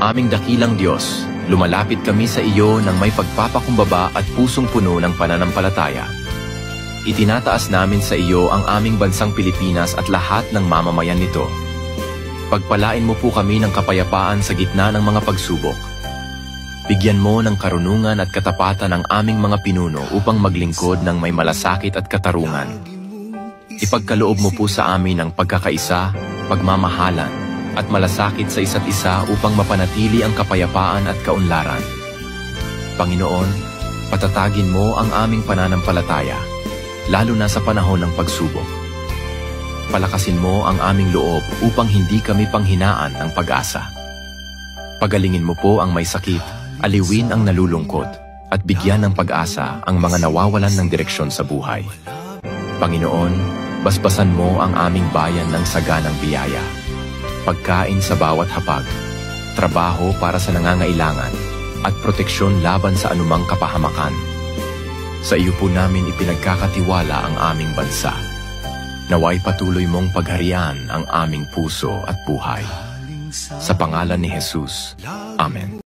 Aming dakilang Diyos, lumalapit kami sa iyo ng may pagpapakumbaba at pusong puno ng pananampalataya. Itinataas namin sa iyo ang aming bansang Pilipinas at lahat ng mamamayan nito. Pagpalain mo po kami ng kapayapaan sa gitna ng mga pagsubok. Bigyan mo ng karunungan at katapatan ang aming mga pinuno upang maglingkod ng may malasakit at katarungan. Ipagkaloob mo po sa amin ang pagkakaisa, pagmamahalan, at malasakit sa isa't isa upang mapanatili ang kapayapaan at kaunlaran. Panginoon, patatagin mo ang aming pananampalataya, lalo na sa panahon ng pagsubok. Palakasin mo ang aming loob upang hindi kami panghinaan ng pag-asa. Pagalingin mo po ang may sakit, aliwin ang nalulungkot, at bigyan ng pag-asa ang mga nawawalan ng direksyon sa buhay. Panginoon, basbasan mo ang aming bayan ng saganang biyaya. Pagkain sa bawat hapag, trabaho para sa nangangailangan, at proteksyon laban sa anumang kapahamakan. Sa iyo po namin ipinagkakatiwala ang aming bansa. Naway patuloy mong pagharian ang aming puso at buhay. Sa pangalan ni Jesus. Amen.